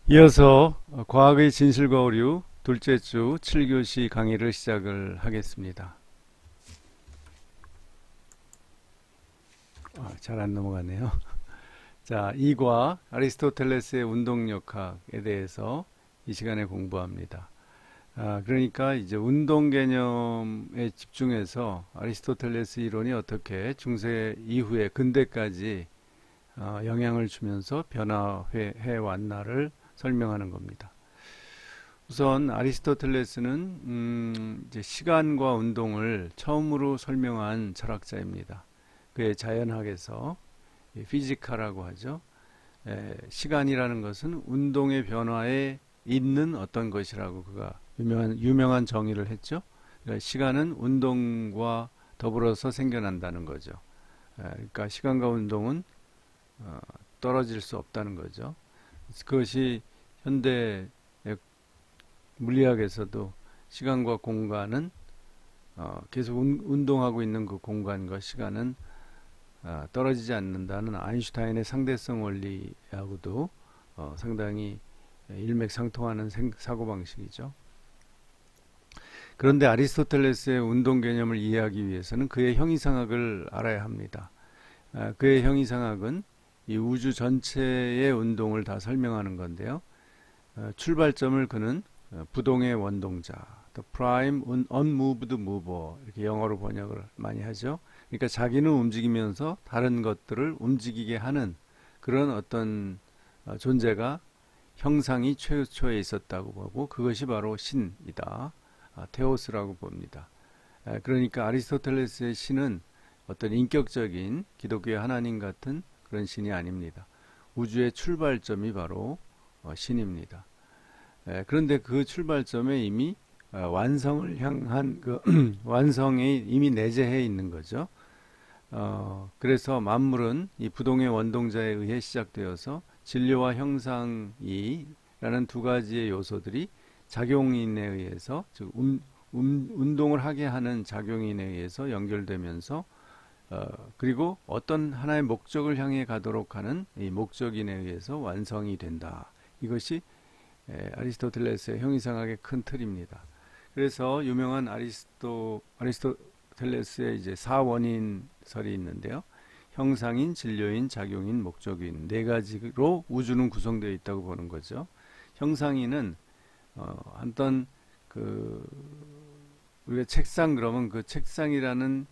이어서 과학의 진실과 오류 둘째 주 7교시 강의를 시작을 하겠습니다. 잘 안 넘어가네요. 자, 이과 아리스토텔레스의 운동역학에 대해서 이 시간에 공부합니다. 그러니까 이제 운동 개념에 집중해서 아리스토텔레스 이론이 어떻게 중세 이후에 근대까지 영향을 주면서 변화해 왔나를 설명하는 겁니다. 우선 아리스토텔레스는 이제 시간과 운동을 처음으로 설명한 철학자입니다. 그의 자연학에서 피지카라고 하죠. 시간이라는 것은 운동의 변화에 있는 어떤 것이라고 그가 유명한 정의를 했죠. 그러니까 시간은 운동과 더불어서 생겨난다는 거죠. 그러니까 시간과 운동은 떨어질 수 없다는 거죠. 그것이 현대 물리학에서도 시간과 공간은 계속 운동하고 있는 그 공간과 시간은 떨어지지 않는다는 아인슈타인의 상대성 원리하고도 상당히 일맥상통하는 사고방식이죠. 그런데 아리스토텔레스의 운동 개념을 이해하기 위해서는 그의 형이상학을 알아야 합니다. 그의 형이상학은 이 우주 전체의 운동을 다 설명하는 건데요. 출발점을 그는 부동의 원동자, the prime unmoved mover 이렇게 영어로 번역을 많이 하죠. 그러니까 자기는 움직이면서 다른 것들을 움직이게 하는 그런 어떤 존재가 형상이 최초에 있었다고 보고 그것이 바로 신이다. 테오스라고 봅니다. 그러니까 아리스토텔레스의 신은 어떤 인격적인 기독교의 하나님 같은 그런 신이 아닙니다. 우주의 출발점이 바로 신입니다. 그런데 그 출발점에 이미 완성을 향한 그 완성이 이미 내재해 있는 거죠. 그래서 만물은 이 부동의 원동자에 의해 시작되어서 진료와 형상이라는 두 가지의 요소들이 작용인에 의해서 즉 운동을 하게 하는 작용인에 의해서 연결되면서 그리고 어떤 하나의 목적을 향해 가도록 하는 이 목적인에 의해서 완성이 된다. 이것이 아리스토텔레스의 형이상학의 큰 틀입니다. 그래서 유명한 아리스토텔레스의 이제 사원인설이 있는데요. 형상인, 진료인, 작용인, 목적인 네 가지로 우주는 구성되어 있다고 보는 거죠. 형상인은 어떤 그 우리가 책상 그러면 그 책상이라는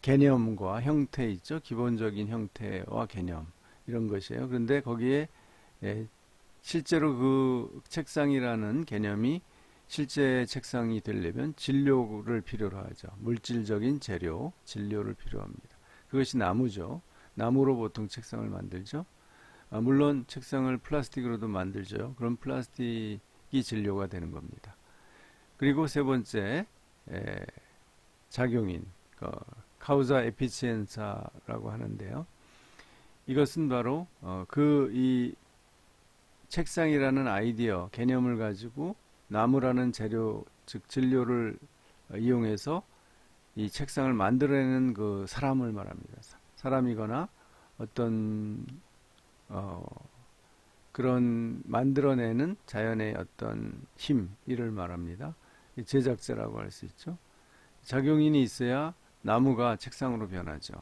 개념과 형태 있죠. 기본적인 형태와 개념 이런 것이에요. 그런데 거기에 실제로 그 책상이라는 개념이 실제 책상이 되려면 진료를 필요로 하죠. 물질적인 재료, 진료를 필요합니다. 그것이 나무죠. 나무로 보통 책상을 만들죠. 물론 책상을 플라스틱으로도 만들죠. 그럼 플라스틱이 진료가 되는 겁니다. 그리고 세 번째 작용인 카우자 에피치엔사라고 하는데요. 이것은 바로 이 책상이라는 아이디어, 개념을 가지고 나무라는 재료, 즉 진료를 이용해서 이 책상을 만들어내는 그 사람을 말합니다. 사람이거나 어떤 그런 만들어내는 자연의 어떤 힘, 이를 말합니다. 제작자라고 할 수 있죠. 작용인이 있어야 나무가 책상으로 변하죠.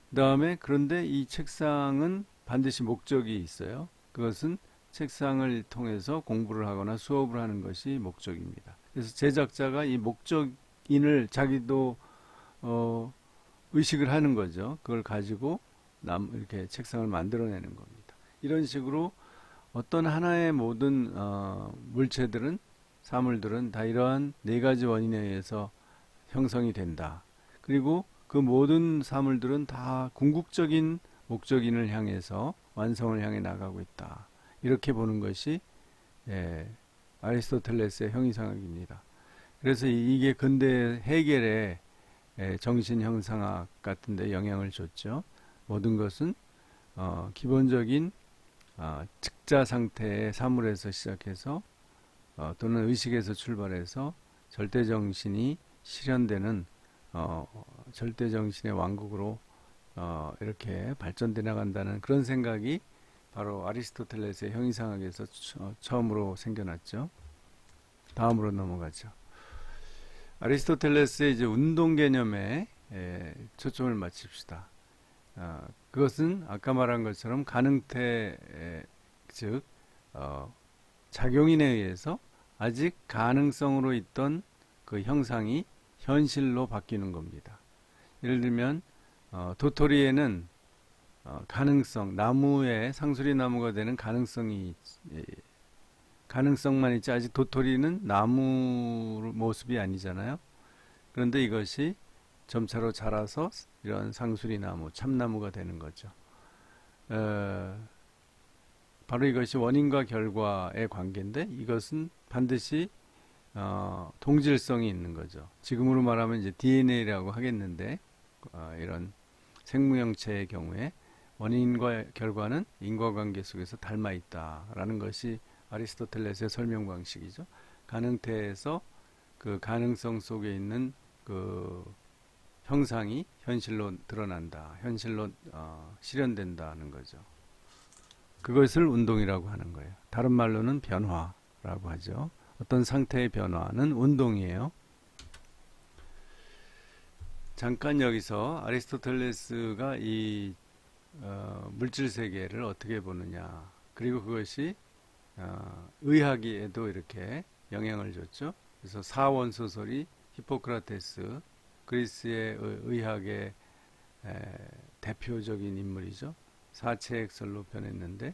그 다음에 그런데 이 책상은 반드시 목적이 있어요. 그것은 책상을 통해서 공부를 하거나 수업을 하는 것이 목적입니다. 그래서 제작자가 이 목적인을 자기도 의식을 하는 거죠. 그걸 가지고 이렇게 책상을 만들어내는 겁니다. 이런 식으로 어떤 하나의 모든 물체들은 사물들은 다 이러한 네 가지 원인에 의해서 형성이 된다. 그리고 그 모든 사물들은 다 궁극적인 목적인을 향해서 완성을 향해 나가고 있다. 이렇게 보는 것이 아리스토텔레스의 형이상학입니다. 그래서 이게 근대 해겔의 정신 형상학 같은 데 영향을 줬죠. 모든 것은 기본적인 즉자 상태의 사물에서 시작해서 또는 의식에서 출발해서 절대정신이 실현되는 절대정신의 왕국으로 이렇게 발전돼 나간다는 그런 생각이 바로 아리스토텔레스의 형이상학에서 처음으로 생겨났죠. 다음으로 넘어가죠. 아리스토텔레스의 이제 운동 개념에 초점을 맞춥시다. 그것은 아까 말한 것처럼 가능태, 즉 작용인에 의해서 아직 가능성으로 있던 그 형상이 현실로 바뀌는 겁니다. 예를 들면 도토리에는 가능성, 나무에 상수리 나무가 되는 가능성만 있지 아직 도토리는 나무 모습이 아니잖아요. 그런데 이것이 점차로 자라서 이런 상수리 나무, 참나무가 되는 거죠. 바로 이것이 원인과 결과의 관계인데 이것은 반드시 동질성이 있는 거죠. 지금으로 말하면 이제 DNA라고 하겠는데 이런 생물형체의 경우에 원인과 결과는 인과관계 속에서 닮아 있다라는 것이 아리스토텔레스의 설명 방식이죠. 가능태에서 그 가능성 속에 있는 그 형상이 현실로 드러난다, 현실로 실현된다는 거죠. 그것을 운동이라고 하는 거예요. 다른 말로는 변화라고 하죠. 어떤 상태의 변화는 운동이에요. 잠깐 여기서 아리스토텔레스가 이 물질 세계를 어떻게 보느냐, 그리고 그것이 의학에도 이렇게 영향을 줬죠. 그래서 사원 소설이 히포크라테스, 그리스의 의학의 대표적인 인물이죠. 사체액설로 변했는데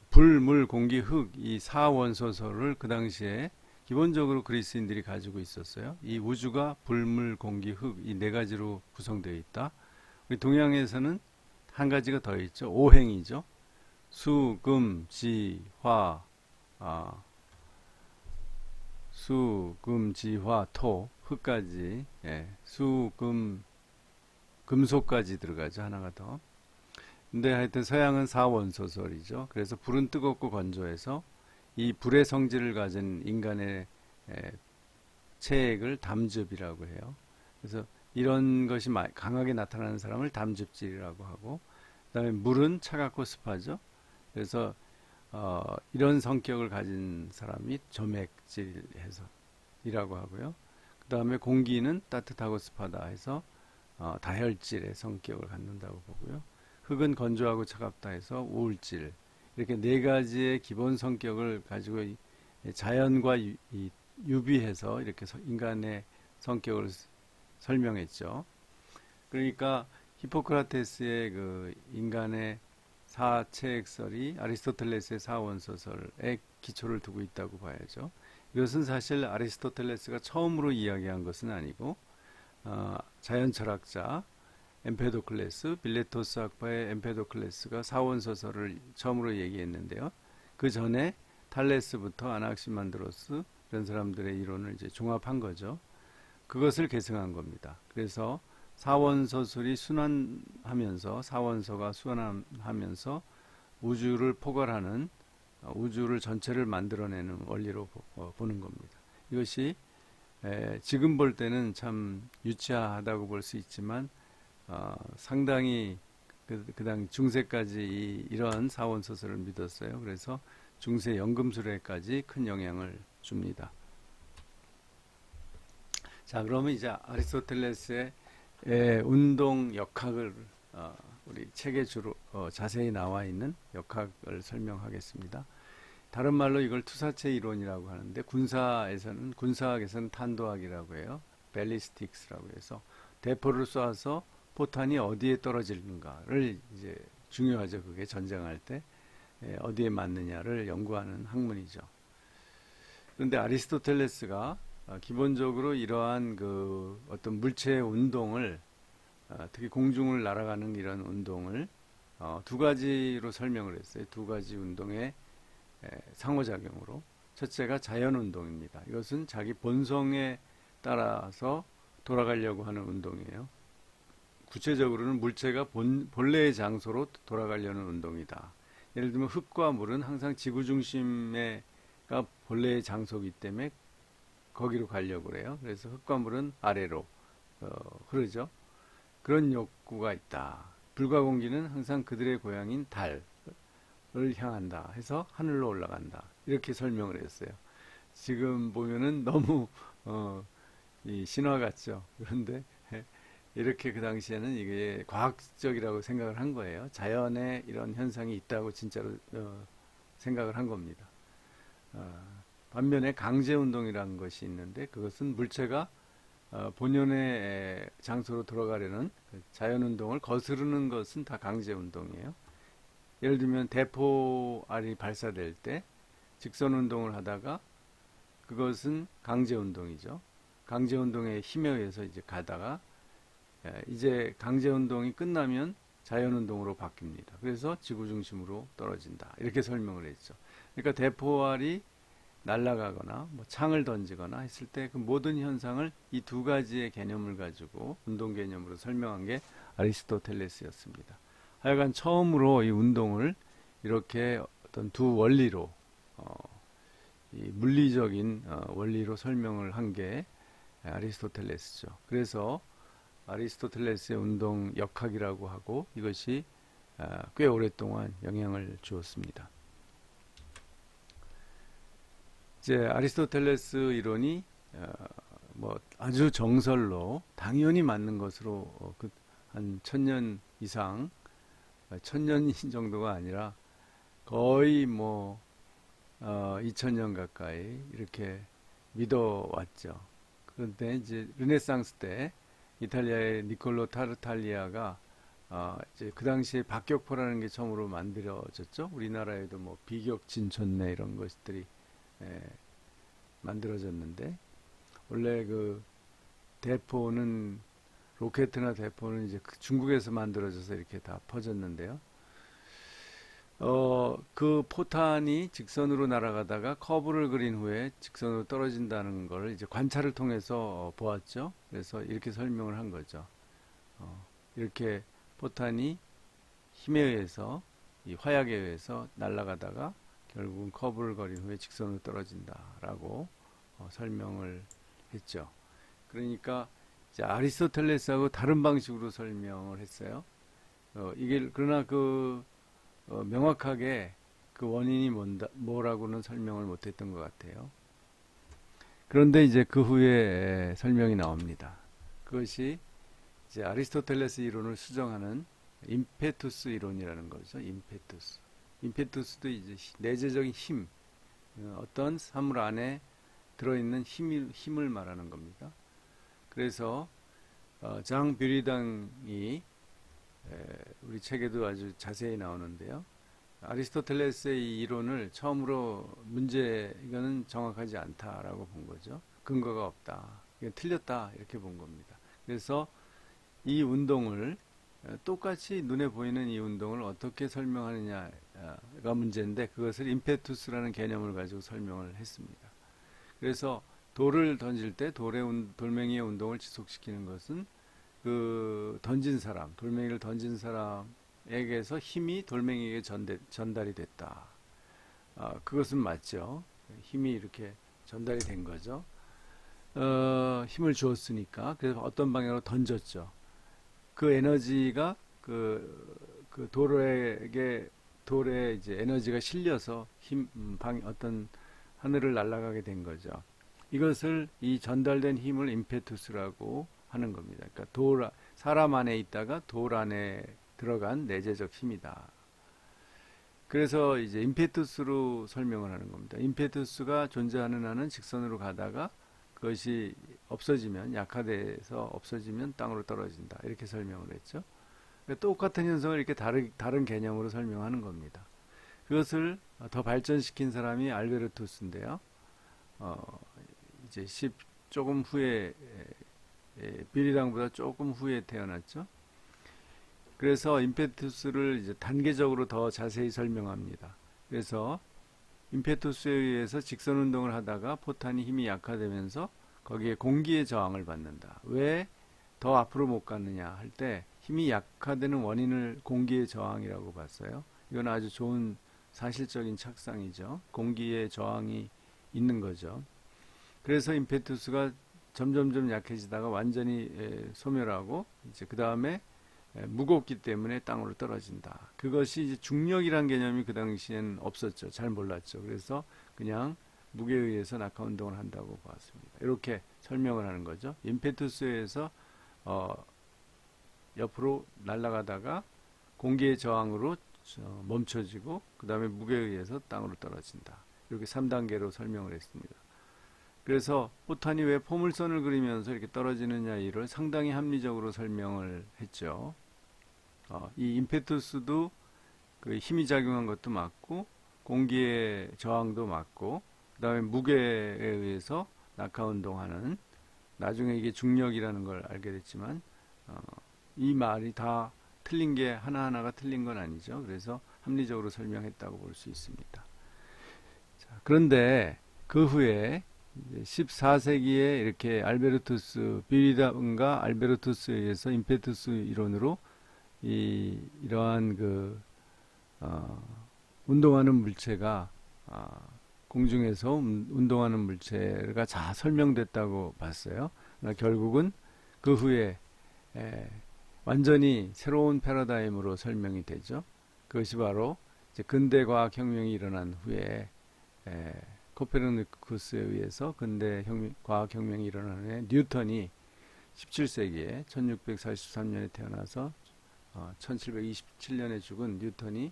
불, 물, 공기, 흙, 이 사원 소설을 그 당시에 기본적으로 그리스인들이 가지고 있었어요. 이 우주가 불, 물, 공기, 흙, 이 네 가지로 구성되어 있다. 우리 동양에서는 한 가지가 더 있죠. 오행이죠. 수, 금, 지, 화, 수, 금, 지, 화, 토, 흙까지, 수, 금, 금속까지 들어가죠. 하나가 더. 근데 하여튼 서양은 사원소설이죠. 그래서 불은 뜨겁고 건조해서 이 불의 성질을 가진 인간의 체액을 담즙이라고 해요. 그래서 이런 것이 강하게 나타나는 사람을 담즙질이라고 하고, 그 다음에 물은 차갑고 습하죠. 그래서 이런 성격을 가진 사람이 점액질해서 이라고 하고요. 그 다음에 공기는 따뜻하고 습하다 해서 다혈질의 성격을 갖는다고 보고요. 흙은 건조하고 차갑다 해서 우울질, 이렇게 네 가지의 기본 성격을 가지고 자연과 유비해서 이렇게 인간의 성격을 설명했죠. 그러니까 히포크라테스의 그 인간의 사체액설이 아리스토텔레스의 사원소설에 기초를 두고 있다고 봐야죠. 이것은 사실 아리스토텔레스가 처음으로 이야기한 것은 아니고 자연철학자 엠페도클레스, 빌레토스 학파의 엠페도클레스가 사원소설을 처음으로 얘기했는데요. 그 전에 탈레스부터 아낙시만드로스 이런 사람들의 이론을 이제 종합한 거죠. 그것을 계승한 겁니다. 그래서 사원소설이 순환하면서, 사원서가 순환하면서 우주를 포괄하는, 우주를 전체를 만들어내는 원리로 보는 겁니다. 이것이 지금 볼 때는 참 유치하다고 볼 수 있지만 상당히 그당 중세까지 이런 사원소설을 믿었어요. 그래서 중세 연금술래까지 큰 영향을 줍니다. 자, 그러면 이제 아리스토텔레스의 운동 역학을 우리 책에 주로 자세히 나와 있는 역학을 설명하겠습니다. 다른 말로 이걸 투사체 이론이라고 하는데 군사학에서는 탄도학이라고 해요. 벨리스틱스라고 해서 대포를 쏴서 포탄이 어디에 떨어지는가를 이제 중요하죠. 그게 전쟁할 때 어디에 맞느냐를 연구하는 학문이죠. 그런데 아리스토텔레스가 기본적으로 이러한 그 어떤 물체의 운동을 특히 공중을 날아가는 이런 운동을 두 가지로 설명을 했어요. 두 가지 운동의 상호작용으로. 첫째가 자연운동입니다. 이것은 자기 본성에 따라서 돌아가려고 하는 운동이에요. 구체적으로는 물체가 본래의 장소로 돌아가려는 운동이다. 예를 들면 흙과 물은 항상 지구 중심가 본래의 장소이기 때문에 거기로 가려고 그래요. 그래서 흙과 물은 아래로 흐르죠. 그런 욕구가 있다. 불과 공기는 항상 그들의 고향인 달, 향한다 해서 하늘로 올라간다. 이렇게 설명을 했어요. 지금 보면은 너무 이 신화 같죠. 그런데 이렇게 그 당시에는 이게 과학적이라고 생각을 한 거예요. 자연에 이런 현상이 있다고 진짜로 생각을 한 겁니다. 반면에 강제운동이라는 것이 있는데 그것은 물체가 본연의 장소로 돌아가려는 자연운동을 거스르는 것은 다 강제운동이에요. 예를 들면 대포알이 발사될 때 직선운동을 하다가 그것은 강제운동이죠. 강제운동의 힘에 의해서 이제 가다가 이제 강제운동이 끝나면 자연운동으로 바뀝니다. 그래서 지구 중심으로 떨어진다. 이렇게 설명을 했죠. 그러니까 대포알이 날아가거나 뭐 창을 던지거나 했을 때 그 모든 현상을 이 두 가지의 개념을 가지고 운동 개념으로 설명한 게 아리스토텔레스였습니다. 하여간 처음으로 이 운동을 이렇게 어떤 두 원리로 이 물리적인 원리로 설명을 한 게 아리스토텔레스죠. 그래서 아리스토텔레스의 운동 역학이라고 하고 이것이 꽤 오랫동안 영향을 주었습니다. 이제 아리스토텔레스 이론이 뭐 아주 정설로 당연히 맞는 것으로 한 1000년 이상 1000년 정도가 아니라 거의 뭐 2000년 가까이 이렇게 믿어왔죠. 그런데 이제 르네상스 때 이탈리아의 니콜로 타르탈리아가 이제 그 당시에 박격포라는 게 처음으로 만들어졌죠. 우리나라에도 뭐 비격 진촌내 이런 것들이 만들어졌는데 원래 그 대포는 로켓이나 대포는 이제 중국에서 만들어져서 이렇게 다 퍼졌는데요. 그 포탄이 직선으로 날아가다가 커브를 그린 후에 직선으로 떨어진다는 걸 이제 관찰을 통해서 보았죠. 그래서 이렇게 설명을 한 거죠. 이렇게 포탄이 힘에 의해서 이 화약에 의해서 날아가다가 결국은 커브를 그린 후에 직선으로 떨어진다라고 설명을 했죠. 그러니까 이제 아리스토텔레스하고 다른 방식으로 설명을 했어요. 이게 그러나 명확하게 그 원인이 뭐라고는 설명을 못했던 것 같아요. 그런데 이제 그 후에 설명이 나옵니다. 그것이 이제 아리스토텔레스 이론을 수정하는 임페투스 이론이라는 거죠. 임페투스. 임페투스도 이제 내재적인 힘, 어떤 사물 안에 들어있는 힘을 말하는 겁니다. 그래서 장 뷰리당이 우리 책에도 아주 자세히 나오는데요. 아리스토텔레스의 이 이론을 처음으로 이거는 정확하지 않다라고 본 거죠. 근거가 없다. 이건 틀렸다. 이렇게 본 겁니다. 그래서 이 운동을 똑같이 눈에 보이는 이 운동을 어떻게 설명하느냐가 문제인데 그것을 임페투스라는 개념을 가지고 설명을 했습니다. 그래서 돌을 던질 때 돌멩이의 운동을 지속시키는 것은 그 던진 사람, 돌멩이를 던진 사람에게서 힘이 돌멩이에게 전달이 됐다. 그것은 맞죠. 힘이 이렇게 전달이 된 거죠. 힘을 주었으니까 그래서 어떤 방향으로 던졌죠. 그 에너지가 그 돌에 이제 에너지가 실려서 어떤 하늘을 날아가게 된 거죠. 이것을 이 전달된 힘을 임페투스라고 하는 겁니다. 그러니까 사람 안에 있다가 돌 안에 들어간 내재적 힘이다. 그래서 이제 임페투스로 설명을 하는 겁니다. 임페투스가 존재하는 한은 직선으로 가다가 그것이 없어지면 약화돼서 없어지면 땅으로 떨어진다. 이렇게 설명을 했죠. 그러니까 똑같은 현상을 이렇게 다른 개념으로 설명하는 겁니다. 그것을 더 발전시킨 사람이 알베르투스인데요. 이제 조금 후에 비리당보다 조금 후에 태어났죠. 그래서 임페투스를 이제 단계적으로 더 자세히 설명합니다. 그래서 임페투스에 의해서 직선 운동을 하다가 포탄이 힘이 약화되면서 거기에 공기의 저항을 받는다. 왜 더 앞으로 못 갔느냐 할 때 힘이 약화되는 원인을 공기의 저항이라고 봤어요. 이건 아주 좋은 사실적인 착상이죠. 공기의 저항이 있는 거죠. 그래서 임페투스가 점점점 약해지다가 완전히 소멸하고 이제 그 다음에 무겁기 때문에 땅으로 떨어진다. 그것이 이제 중력이란 개념이 그 당시엔 없었죠. 잘 몰랐죠. 그래서 그냥 무게에 의해서 낙하 운동을 한다고 봤습니다. 이렇게 설명을 하는 거죠. 임페투스에 의해서 옆으로 날아가다가 공기의 저항으로 멈춰지고 그 다음에 무게에 의해서 땅으로 떨어진다. 이렇게 3단계로 설명을 했습니다. 그래서 포탄이 왜 포물선을 그리면서 이렇게 떨어지느냐 이를 상당히 합리적으로 설명을 했죠. 이 임페투스도 그 힘이 작용한 것도 맞고 공기의 저항도 맞고 그 다음에 무게에 의해서 낙하 운동하는, 나중에 이게 중력이라는 걸 알게 됐지만 이 말이 다 틀린 게 하나하나가 틀린 건 아니죠. 그래서 합리적으로 설명했다고 볼 수 있습니다. 자, 그런데 그 후에 14세기에 이렇게 알베르투스 비리다문과 알베르투스에 의해서 임페투스 이론으로 이러한 운동하는 물체가 공중에서 운동하는 물체가 다 설명됐다고 봤어요. 결국은 그 후에 완전히 새로운 패러다임으로 설명이 되죠. 그것이 바로 이제 근대 과학혁명이 일어난 후에 코페르니쿠스에 의해서 근대 과학혁명이 일어난 후에 뉴턴이 17세기에 1643년에 태어나서 1727년에 죽은 뉴턴이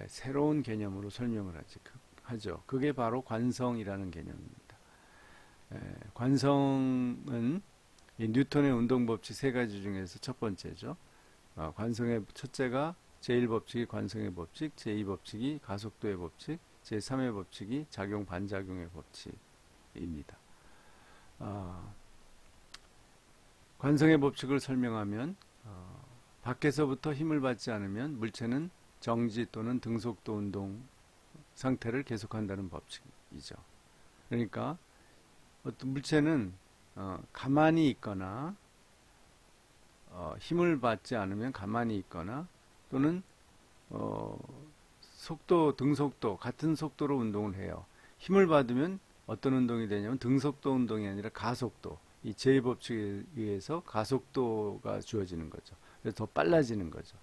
새로운 개념으로 설명을 하죠. 그게 바로 관성이라는 개념입니다. 관성은 이 뉴턴의 운동법칙 세 가지 중에서 첫 번째죠. 관성의 첫째가 제1법칙이 관성의 법칙, 제2법칙이 가속도의 법칙, 제3의 법칙이 작용 반작용의 법칙입니다. 관성의 법칙을 설명하면 밖에서부터 힘을 받지 않으면 물체는 정지 또는 등속도 운동 상태를 계속한다는 법칙이죠. 그러니까 어떤 물체는 가만히 있거나 힘을 받지 않으면 가만히 있거나 또는 속도, 등속도 같은 속도로 운동을 해요. 힘을 받으면 어떤 운동이 되냐면 등속도 운동이 아니라 가속도, 이 제2법칙에 의해서 가속도가 주어지는 거죠. 그래서 더 빨라지는 거죠.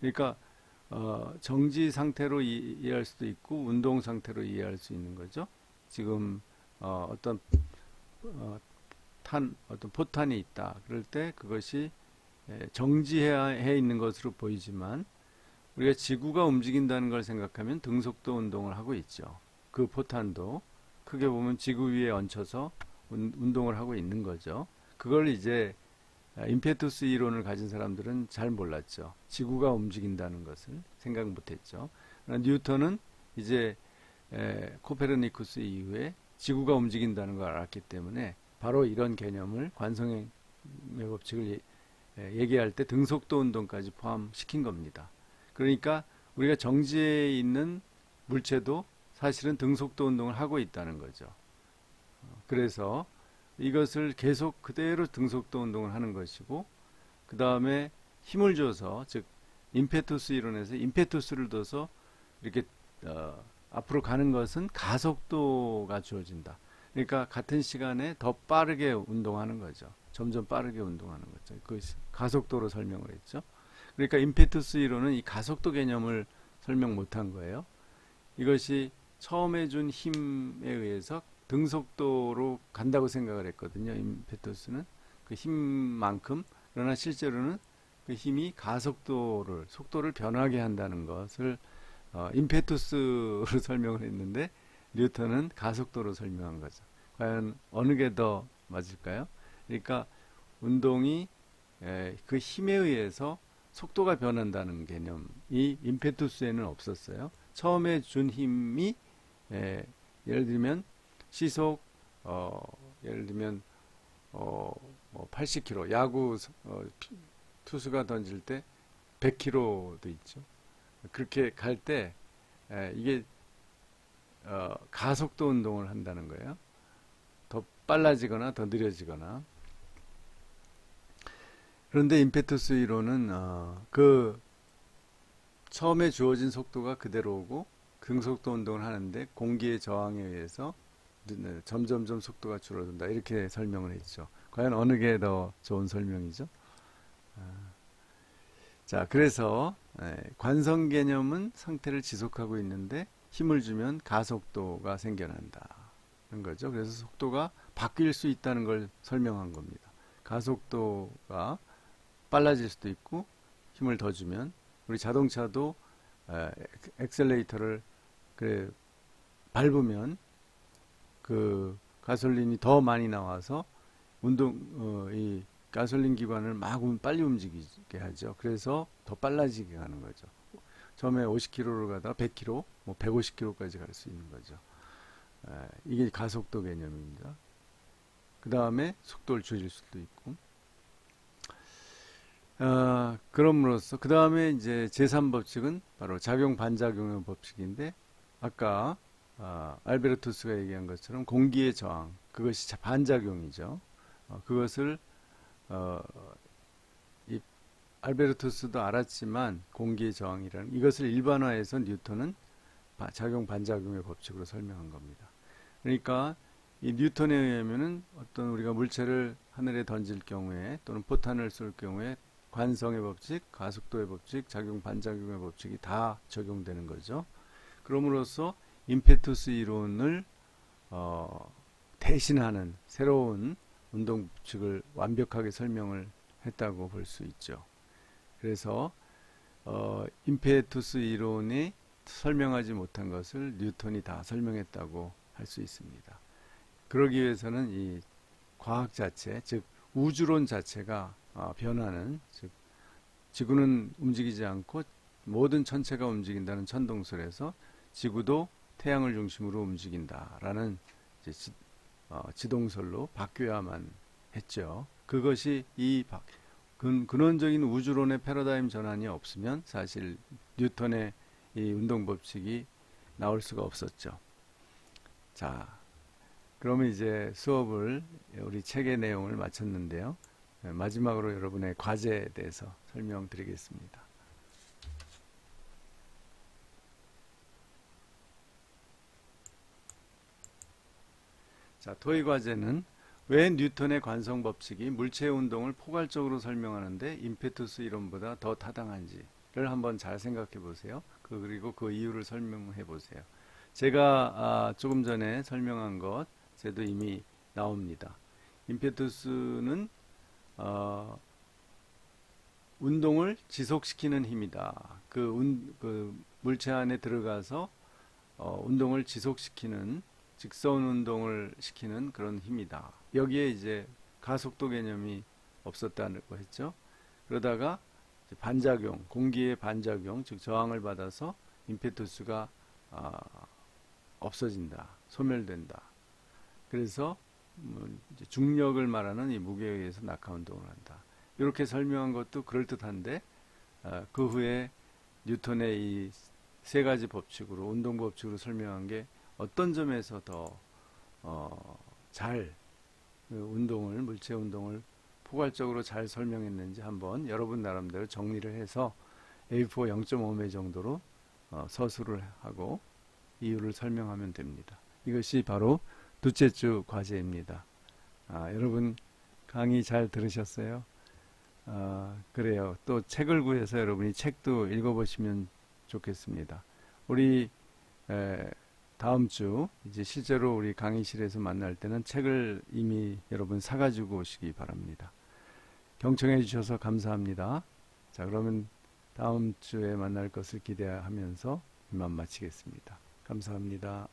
그러니까 정지 상태로 이해할 수도 있고 운동 상태로 이해할 수 있는 거죠. 지금 어떤 포탄이 있다. 그럴 때 그것이 정지해 있는 것으로 보이지만 우리가 지구가 움직인다는 걸 생각하면 등속도 운동을 하고 있죠. 그 포탄도 크게 보면 지구 위에 얹혀서 운동을 하고 있는 거죠. 그걸 이제 임페투스 이론을 가진 사람들은 잘 몰랐죠. 지구가 움직인다는 것을 생각 못했죠. 뉴턴은 이제 코페르니쿠스 이후에 지구가 움직인다는 걸 알았기 때문에 바로 이런 개념을 관성의 법칙을 얘기할 때 등속도 운동까지 포함시킨 겁니다. 그러니까 우리가 정지에 있는 물체도 사실은 등속도 운동을 하고 있다는 거죠. 그래서 이것을 계속 그대로 등속도 운동을 하는 것이고 그 다음에 힘을 줘서 즉 임페투스 이론에서 임페투스를 둬서 이렇게 앞으로 가는 것은 가속도가 주어진다. 그러니까 같은 시간에 더 빠르게 운동하는 거죠. 점점 빠르게 운동하는 거죠. 그것이 가속도로 설명을 했죠. 그러니까 임페투스 이론은 이 가속도 개념을 설명 못한 거예요. 이것이 처음에 준 힘에 의해서 등속도로 간다고 생각을 했거든요. 임페투스는 그 힘만큼. 그러나 실제로는 그 힘이 가속도를 속도를 변하게 한다는 것을 임페투스로 설명을 했는데 뉴턴은 가속도로 설명한 거죠. 과연 어느 게 더 맞을까요? 그러니까 운동이 그 힘에 의해서 속도가 변한다는 개념이 임페투스에는 없었어요. 처음에 준 힘이 예를 들면 시속 예를 들면 뭐 80km 야구 투수가 던질 때 100km도 있죠. 그렇게 갈 때 이게 가속도 운동을 한다는 거예요. 더 빨라지거나 더 느려지거나. 그런데 임페투스 이론은 그 처음에 주어진 속도가 그대로고 등속도 운동을 하는데 공기의 저항에 의해서 점점점 속도가 줄어든다. 이렇게 설명을 했죠. 과연 어느 게 더 좋은 설명이죠? 자, 그래서 관성 개념은 상태를 지속하고 있는데 힘을 주면 가속도가 생겨난다는 거죠. 그래서 속도가 바뀔 수 있다는 걸 설명한 겁니다. 가속도가 빨라질 수도 있고 힘을 더 주면 우리 자동차도 엑셀레이터를 그래 밟으면 그 가솔린이 더 많이 나와서 이 가솔린 기관을 막 빨리 움직이게 하죠. 그래서 더 빨라지게 하는 거죠. 처음에 50km로 가다가 100km, 뭐 150km까지 갈 수 있는 거죠. 이게 가속도 개념입니다. 그 다음에 속도를 줄일 수도 있고. 그럼으로써 그 다음에 이제 제3법칙은 바로 작용 반작용의 법칙인데 아까 알베르투스가 얘기한 것처럼 공기의 저항 그것이 반작용이죠. 그것을 이 알베르투스도 알았지만 공기의 저항이라는 이것을 일반화해서 뉴턴은 작용 반작용의 법칙으로 설명한 겁니다. 그러니까 이 뉴턴에 의하면은 어떤 우리가 물체를 하늘에 던질 경우에 또는 포탄을 쏠 경우에 관성의 법칙, 가속도의 법칙, 작용 반작용의 법칙이 다 적용되는 거죠. 그럼으로써 임페투스 이론을 대신하는 새로운 운동 법칙을 완벽하게 설명을 했다고 볼 수 있죠. 그래서 임페투스 이론이 설명하지 못한 것을 뉴턴이 다 설명했다고 할 수 있습니다. 그러기 위해서는 이 과학 자체, 즉 우주론 자체가 변하는, 즉 지구는 움직이지 않고 모든 천체가 움직인다는 천동설에서 지구도 태양을 중심으로 움직인다라는 이제 지동설로 바뀌어야만 했죠. 그것이 이 근원적인 우주론의 패러다임 전환이 없으면 사실 뉴턴의 이 운동 법칙이 나올 수가 없었죠. 자, 그러면 이제 수업을 우리 책의 내용을 마쳤는데요. 마지막으로 여러분의 과제에 대해서 설명드리겠습니다. 자, 토의 과제는 왜 뉴턴의 관성 법칙이 물체의 운동을 포괄적으로 설명하는데 임페투스 이론보다 더 타당한지를 한번 잘 생각해 보세요. 그리고 그 이유를 설명해 보세요. 제가 조금 전에 설명한 것에도 이미 나옵니다. 임페투스는 운동을 지속시키는 힘이다. 그 물체 안에 들어가서 운동을 지속시키는 직선 운동을 시키는 그런 힘이다. 여기에 이제 가속도 개념이 없었다고 했죠. 그러다가 이제 반작용, 공기의 반작용, 즉 저항을 받아서 임페투스가 없어진다, 소멸된다. 그래서 이제 중력을 말하는 이 무게에 의해서 낙하 운동을 한다. 이렇게 설명한 것도 그럴듯한데 그 후에 뉴턴의 이 세 가지 법칙으로 운동 법칙으로 설명한 게 어떤 점에서 더 잘 운동을 물체 운동을 포괄적으로 잘 설명했는지 한번 여러분 나름대로 정리를 해서 A4 0.5매 정도로 서술을 하고 이유를 설명하면 됩니다. 이것이 바로 둘째 주 과제입니다. 여러분 강의 잘 들으셨어요? 그래요. 또 책을 구해서 여러분이 책도 읽어보시면 좋겠습니다. 우리 다음 주 이제 실제로 우리 강의실에서 만날 때는 책을 이미 여러분 사가지고 오시기 바랍니다. 경청해 주셔서 감사합니다. 자, 그러면 다음 주에 만날 것을 기대하면서 이만 마치겠습니다. 감사합니다.